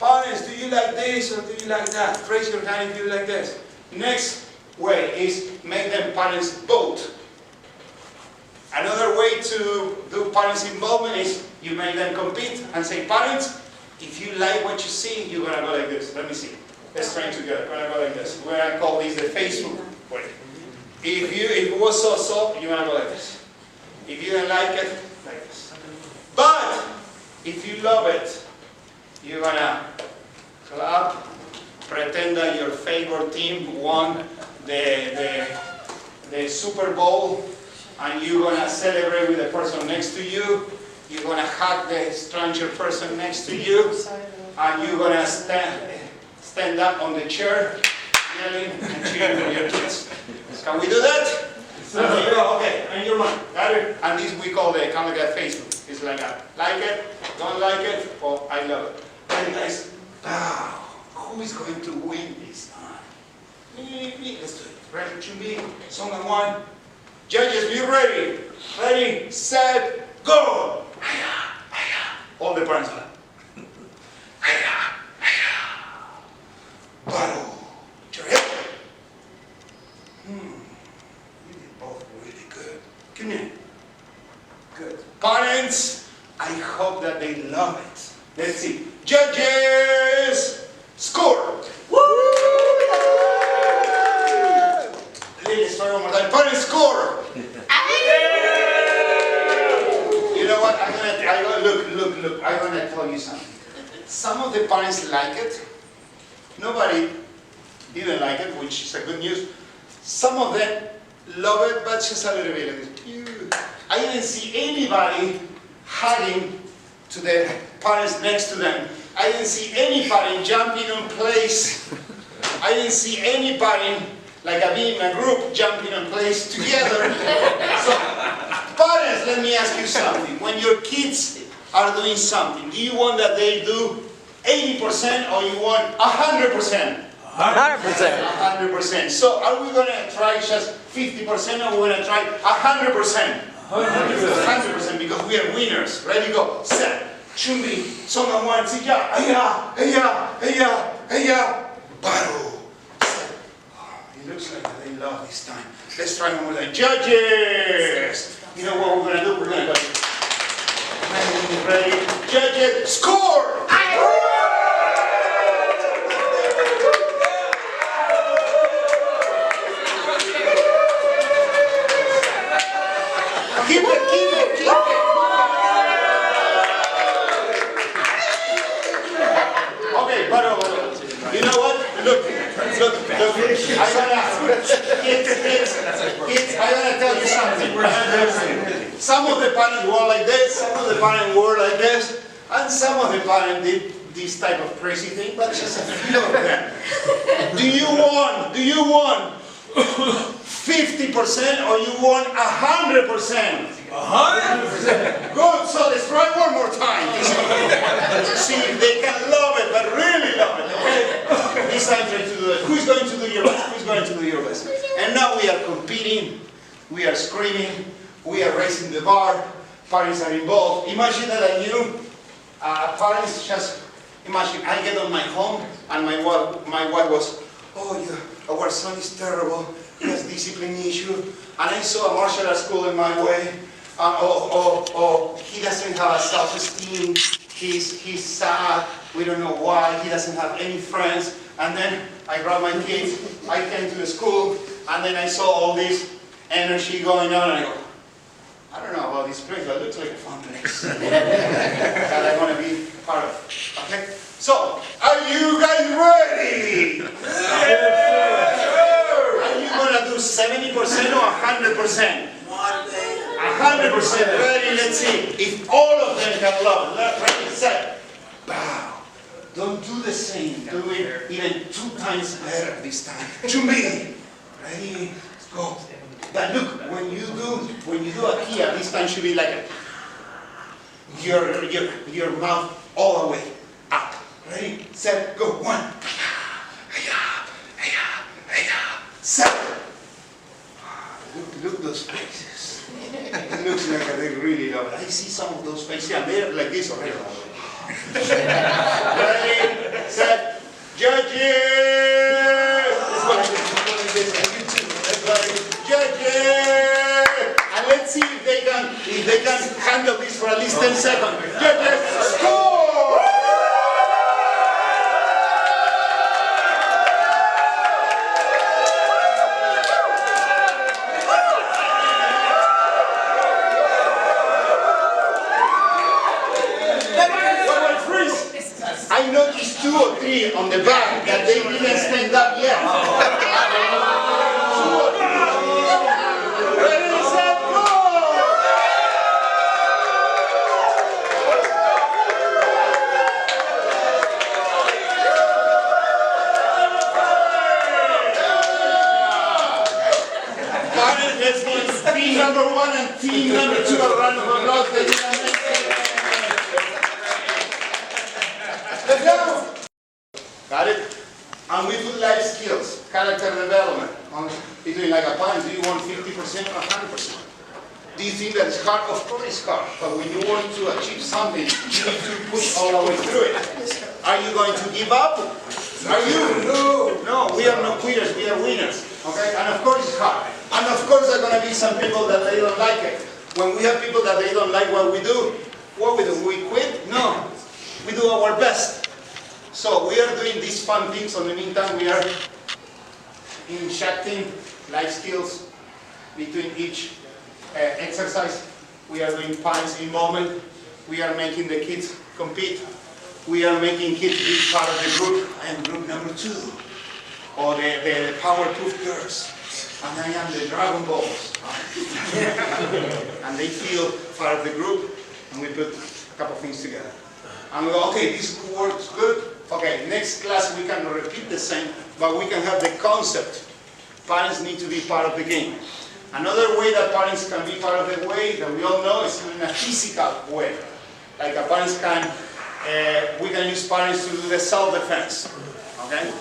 Parents, do you like this or do you like that? Raise your hand if you like this. Next way is make them parents vote. Another way to do parents' involvement is you make them compete and say, parents, if you like what you see, you're going to go like this. Let me see. Let's try together. We're going to go like this. We're going to call this the Facebook way. If it was so, you're going to go like this. If you don't like it, like this. But if you love it, you're gonna clap, pretend that your favorite team won the Super Bowl, and you're gonna celebrate with the person next to you. You're gonna hug the stranger person next to you, and you're gonna stand up on the chair, yelling and cheering for your kids. Can we do that? Okay, and your mind, got it? And this we call the kind of like Facebook. It's like a like it, don't like it, or I love it. And guys, who is going to win this time? Me. Let's do it. Ready to be? Someone won. Judges, be ready. Ready, set, go. All the parents are. Battle. Come here. Good. Parents, I hope that they love it. Let's see. Judges, score. Woo! Let's try one more time. Parents, score. You know what? Look. I'm gonna tell you something. Some of the parents like it. Nobody didn't like it, which is a good news. Some of them love it, but just a little bit. I didn't see anybody hugging to the parents next to them. I didn't see anybody jumping in place. I didn't see anybody, like being in a group, jumping in place together. So, parents, let me ask you something. When your kids are doing something, do you want that they do 80% or you want 100%? 100%. 100%. So are we going to try just 50% or we're going to try 100%? 100% because we are winners. Ready, go. Set. Chumbi. Someone wants it. Yeah. Battle. Set. Oh, it looks like they love this time. Let's try one more time. Judges. You know what we're going to do? We're going to go. Ready. Judges. Score. Keep it. Okay, but you know what? Look. I'm gonna tell you something. Some of the parents were like this, some of the parents were like this, and some of the parents did this type of crazy thing, but just a few of them. Do you want 50% or you want 100%? 100%. Good, so let's try one more time. To see if they can love it, but really love it, okay? This time try to do it. Who's going to do your best? Who's going to do your best? And now we are competing, we are screaming, we are raising the bar, parents are involved. Imagine that I knew, parents just, imagine I get on my home and my wife was, oh, yeah, our son is terrible, he has discipline issue, and I saw a martial arts school in my way, he doesn't have a self-esteem, he's sad, we don't know why, he doesn't have any friends, and then I brought my kids, I came to the school, and then I saw all this energy going on, and I go, I don't know about this place, but it looks like a fun place that I want to be part of, okay? So, are you guys ready? Yes, are you going to do 70% or 100%? 100%. Ready? Let's see. If all of them can love it. Ready, set. Bow. Don't do the same. Do it even 2 times better this time. Chumbi. Ready? Go. But look, when you do a kia, this time should be like your mouth all the way up. Ready? Set. Go. 1. Set. Look those faces. It looks like they really love it. I see some of those faces. Yeah, they're like this already. Ready, set, judges! Let's go like this. Let's go like this. Judges! And let's see if they can handle this for at least 10 seconds. Judges, score! I noticed 2 or 3 on the back that they didn't stand up yet. 2 or 3. Ready, set, go! Let's give team number 1 and team number 2 a round of applause. Let's go! Got it? And we put life skills, character development. Between like a parent, do you want 50% or 100%? Do you think that it's hard? Of course it's hard. But when you want to achieve something, you need to push all the way through it. Are you going to give up? Are you? No, we are not quitters, we are winners. Okay? And of course it's hard. And of course there are going to be some people that they don't like it. When we have people that they don't like what we do, we quit? No. We do our best. So we are doing these fun things. In the meantime, we are injecting life skills between each exercise. We are doing parents involvement. We are making the kids compete. We are making kids be part of the group. I am group number 2. Or the power-proof girls. And I am the Dragon Balls. And they feel part of the group. And we put a couple things together. And we go, okay, this works good. Okay, next class we can repeat the same, but we can have the concept. Parents need to be part of the game. Another way that parents can be part of the way that we all know is in a physical way. like a parents can, we can use parents to do the self-defense, okay?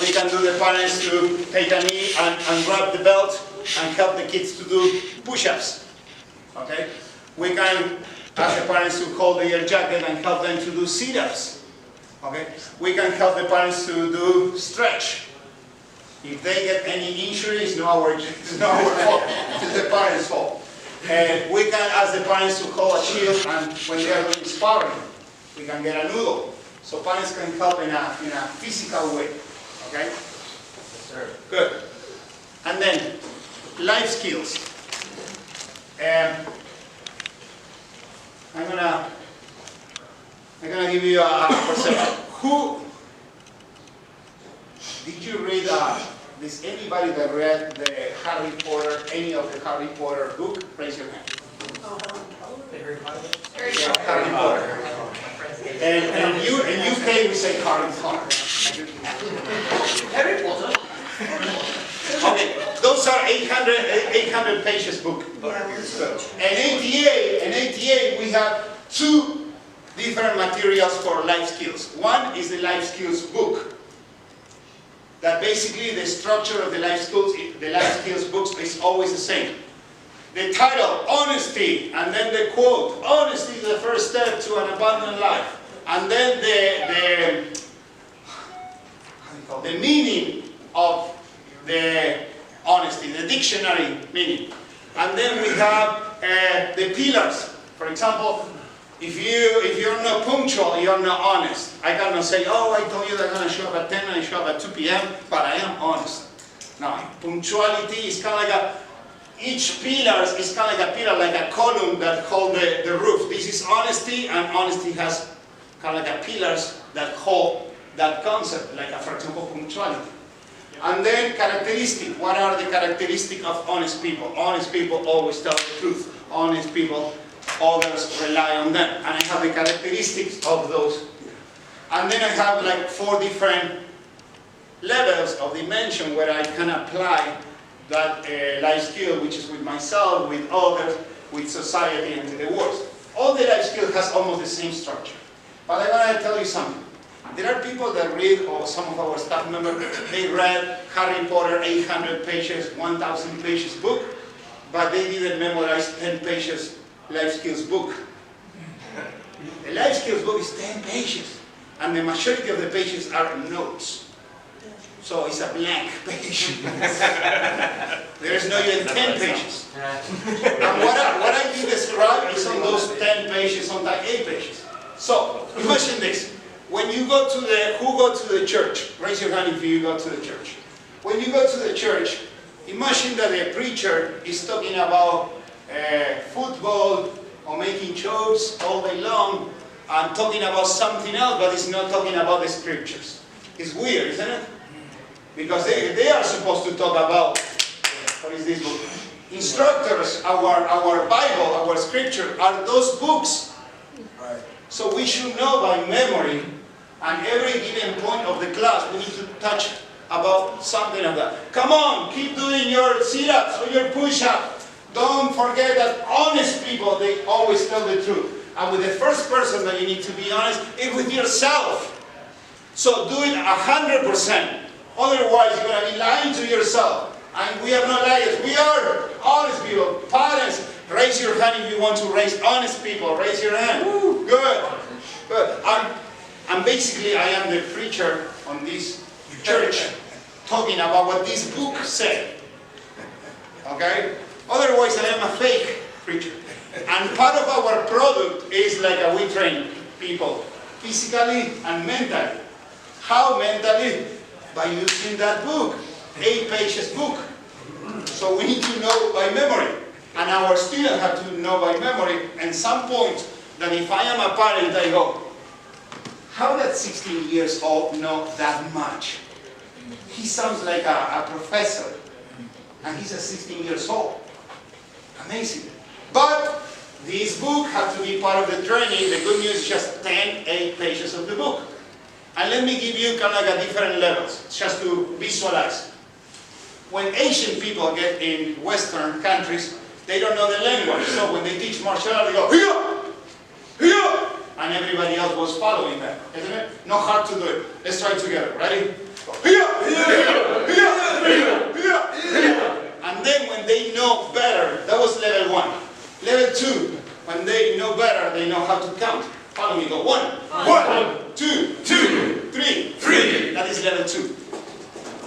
We can do the parents to take a knee and grab the belt and help the kids to do push-ups, okay? We can ask the parents to hold their jacket and help them to do sit-ups, okay? We can help the parents to do stretch. If they get any injury, it's not our fault, it's the parents' fault. And we can ask the parents to hold a shield, and when they are doing sparring, we can get a noodle. So parents can help in a physical way, okay? Yes, sir. Good. And then, life skills. I'm gonna give you a perception. Did you read, is anybody that read the Harry Potter, any of the Harry Potter book? Raise your hand. Harry Potter. Yeah, Harry Potter. And in UK we say Harry Potter. Harry Potter. Okay, those are 800 pages book. In ATA we have two different materials for life skills. One is the life skills book. That basically the structure of the life skills books is always the same. The title, honesty, and then the quote, honesty is the first step to an abundant life. And then the meaning of the honesty, the dictionary meaning. And then we have the pillars. For example, if you're not punctual, you're not honest. I cannot say, oh, I told you that I'm going to show up at 10 and I show up at 2 p.m., but I am honest. No, punctuality is kind of like each pillar is kind of like a pillar, like a column that hold the roof. This is honesty, and honesty has kind of like a pillars that hold that concept, like for example, punctuality. And then characteristic. What are the characteristics of honest people? Honest people always tell the truth. Honest people, others rely on them. And I have the characteristics of those. And then I have like 4 different levels of dimension where I can apply that life skill, which is with myself, with others, with society, and with the world. All the life skill has almost the same structure. But I want to tell you something. There are people that read, or some of our staff members, they read Harry Potter 800 pages, 1,000 pages book, but they didn't memorize 10 pages life skills book. The life skills book is 10 pages, and the majority of the pages are notes. So it's a blank page. There is no even 10 pages. And what I did describe is on those 10 pages, on that 8 pages. So imagine this. When you go to who go to the church? Raise your hand if you go to the church. When you go to the church, imagine that the preacher is talking about football or making jokes all day long and talking about something else, but he's not talking about the scriptures. It's weird, isn't it? Because they are supposed to talk about, what is this book? Instructors, our Bible, our scripture, are those books. Right. So we should know by memory, and every given point of the class, we need to touch about something of that. Come on, keep doing your sit-ups or your push-ups. Don't forget that honest people, they always tell the truth. And with the first person that you need to be honest is with yourself. So do it 100%. Otherwise, you're going to be lying to yourself. And we are not liars. We are honest people. Parents, raise your hand if you want to raise honest people. Raise your hand. Woo. Good. Good. And basically, I am the preacher on this church talking about what this book said. Okay? Otherwise, I am a fake preacher. And part of our product is like we train people physically and mentally. How mentally? By using that book, 8 pages book. So we need to know by memory. And our students have to know by memory. And some point that if I am a parent, I go, how that 16 years old know that much? He sounds like a professor. And he's 16 years old. Amazing. But this book has to be part of the training. The good news is just 8 pages of the book. And let me give you kind of like a different levels, just to visualize. When Asian people get in Western countries, they don't know the language. So when they teach martial arts, they go, hiya, hiya, and everybody else was following them, isn't it? Not hard to do it. Let's try it together. Ready? And then when they know better, that was level 1. Level 2, when they know better, they know how to count. Follow me, go 1, 2, 3. That is level 2.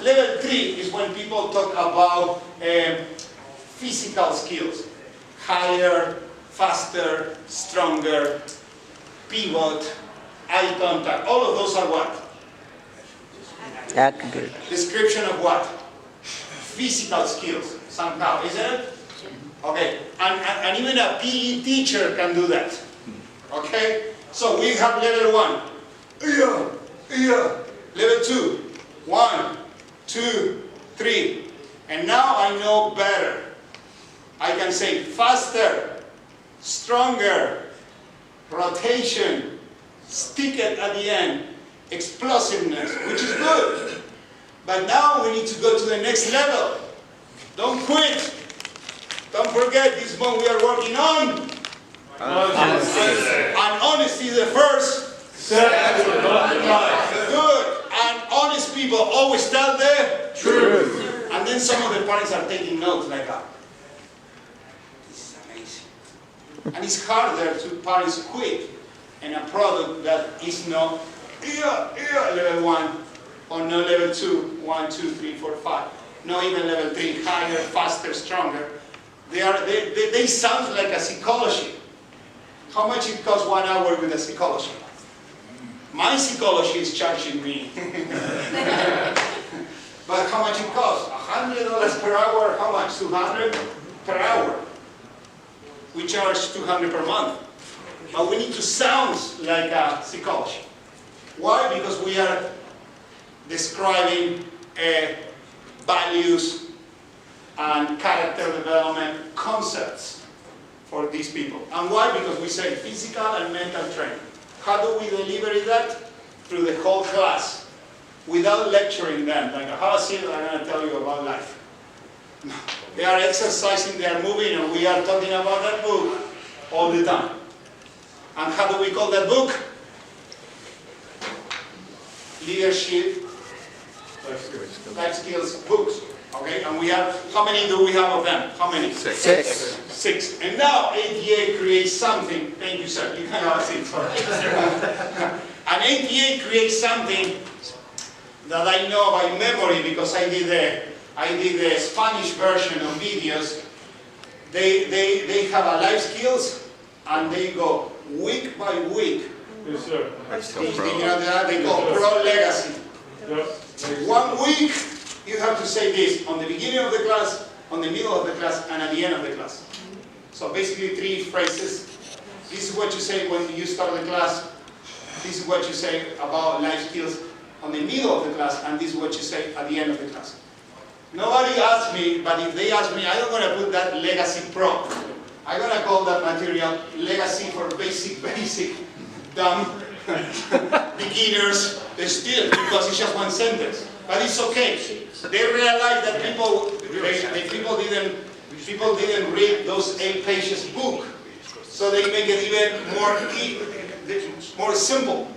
Level 3 is when people talk about physical skills. Higher, faster, stronger, pivot, eye contact. All of those are what? Attribute. Description of what? Physical skills, somehow, isn't it? Okay, and even a PE teacher can do that. Okay, so we have level 1. Level 2. 1, 2, 3. And now I know better. I can say faster, stronger, rotation, stick it at the end, explosiveness, which is good. But now we need to go to the next level. Don't quit. Don't forget this one we are working on. And honesty is the first. Good. And honest people always tell the truth. And then some of the parents are taking notes like that. This is amazing. And it's harder to parents quit in a product that is not level 1 or no level 2, 1, 2, 3, 4, 5. Not even level 3, higher, faster, stronger. They sound like a psychology. How much it costs 1 hour with a psychology? My psychology is charging me. But how much it costs? $100 per hour, how much? 200 per hour. We charge 200 per month. But we need to sound like a psychology. Why? Because we are describing values and character development concepts for these people. And why? Because we say physical and mental training. How do we deliver that? Through the whole class, without lecturing them. Like, how is it I'm going to tell you about life? They are exercising, they are moving, and we are talking about that book all the time. And how do we call that book? Leadership, life skills books. Okay, and we have, how many do we have of them? How many? 6. And now ATA creates something. Thank you, sir. You can have a seat. And ATA creates something that I know by memory because I did the Spanish version of videos. They have a life skills and they go week by week. Yes, sir. They call Pro Legacy. Yep. 1 week, you have to say this on the beginning of the class, on the middle of the class, and at the end of the class. So basically 3 phrases. This is what you say when you start the class. This is what you say about life skills on the middle of the class, and this is what you say at the end of the class. Nobody asked me, but if they ask me, I don't want to put that Legacy Pro. I'm going to call that material Legacy for basic, dumb beginners still, because it's just 1 sentence. But it's okay. They realize that people didn't read those 8 pages book, so they make it even more simple.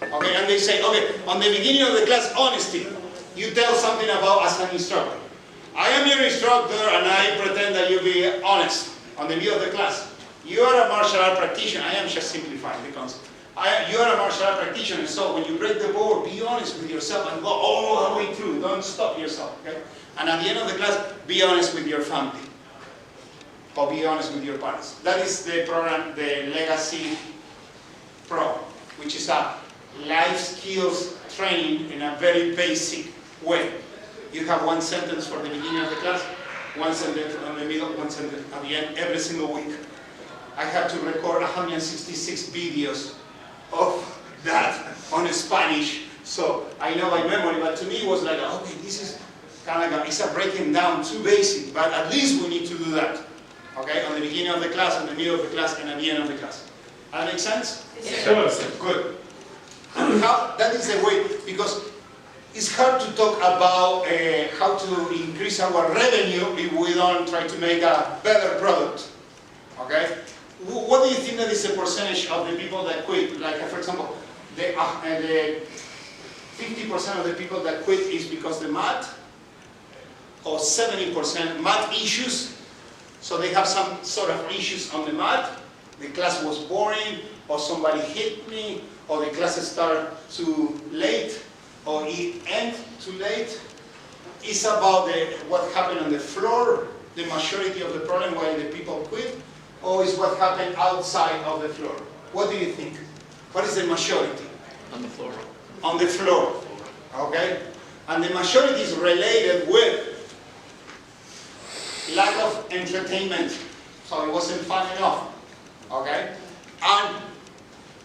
Okay, and they say, okay, on the beginning of the class, honesty. You tell something about as an instructor. I am your instructor, and I pretend that you be honest on the middle of the class. You are a martial art practitioner. I am just simplifying the concept. You are a martial art practitioner, so when you break the board, be honest with yourself and go all the way through. Don't stop yourself, okay? And at the end of the class, be honest with your family. Or be honest with your parents. That is the program, the Legacy Pro, which is a life skills training in a very basic way. You have 1 sentence for the beginning of the class, 1 sentence in the middle, 1 sentence at the end, every single week. I have to record 166 videos of that on Spanish, so I know by memory, but to me it was like, okay, this is kind of like it's a breaking down too basic, but at least we need to do that. Okay, on the beginning of the class, in the middle of the class, and at the end of the class. That makes sense? Yes. Good. And that is the way, because it's hard to talk about how to increase our revenue if we don't try to make a better product. Okay? what do you think that is the percentage of the people that quit? Like, for example, the 50% of the people that quit is because the math, or 70% math issues. So they have some sort of issues on the math. The class was boring, or somebody hit me, or the class started too late, or it ended too late. It's about what happened on the floor, the majority of the problem why the people quit, or is what happened outside of the floor? What do you think? What is the majority? On the floor. On the floor, okay? And the majority is related with lack of entertainment, so it wasn't fun enough, okay? And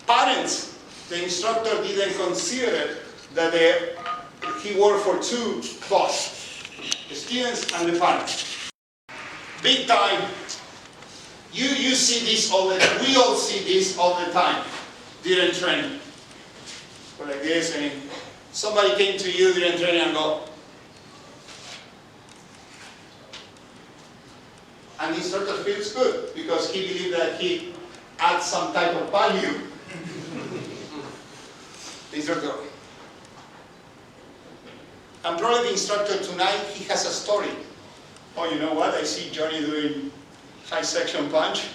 parents, the instructor didn't consider that he worked for two bosses, the students and the parents. Big time, you see this all the time, we all see this all the time during training. Go like this, and somebody came to you during training and go, and the instructor feels good because he believes that he adds some type of value. The instructor. And probably the instructor tonight, he has a story. Oh, you know what? I see Johnny doing high section punch.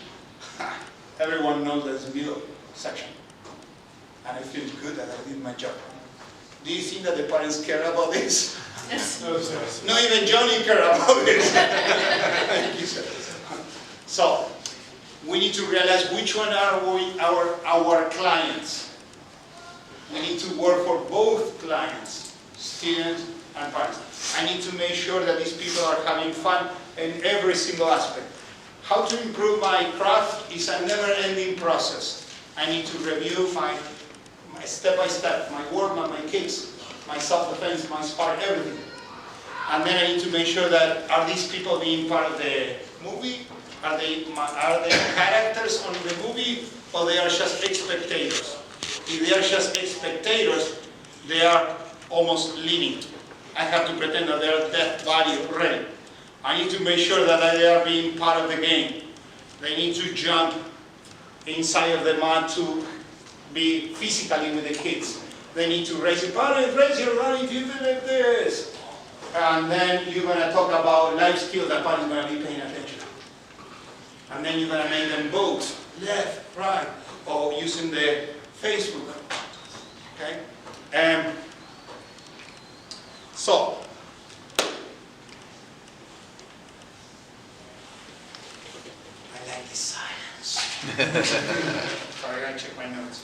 Everyone knows that's middle section. And I feel good that I did my job. Do you think that the parents care about this? Not even Johnny cares about this. So, we need to realize which one are our clients. We need to work for both clients, students and parents. I need to make sure that these people are having fun in every single aspect. How to improve my craft is a never-ending process. I need to review my step-by-step, my work, my kids, my self-defense, my spark, everything. And then I need to make sure that, are these people being part of the movie? Are they characters on the movie, or they are just spectators? If they are just spectators, they are almost living. I have to pretend that they are dead body already. I need to make sure that they are being part of the game. They need to jump inside of the mat to be physically with the kids. They need to raise your body, raise your body if you do like this. And then you're going to talk about life skills that parents are going to be paying attention to. And then you're going to make them vote left, right, or using the Facebook. Okay? So, I like the silence. Sorry, I gotta check my notes.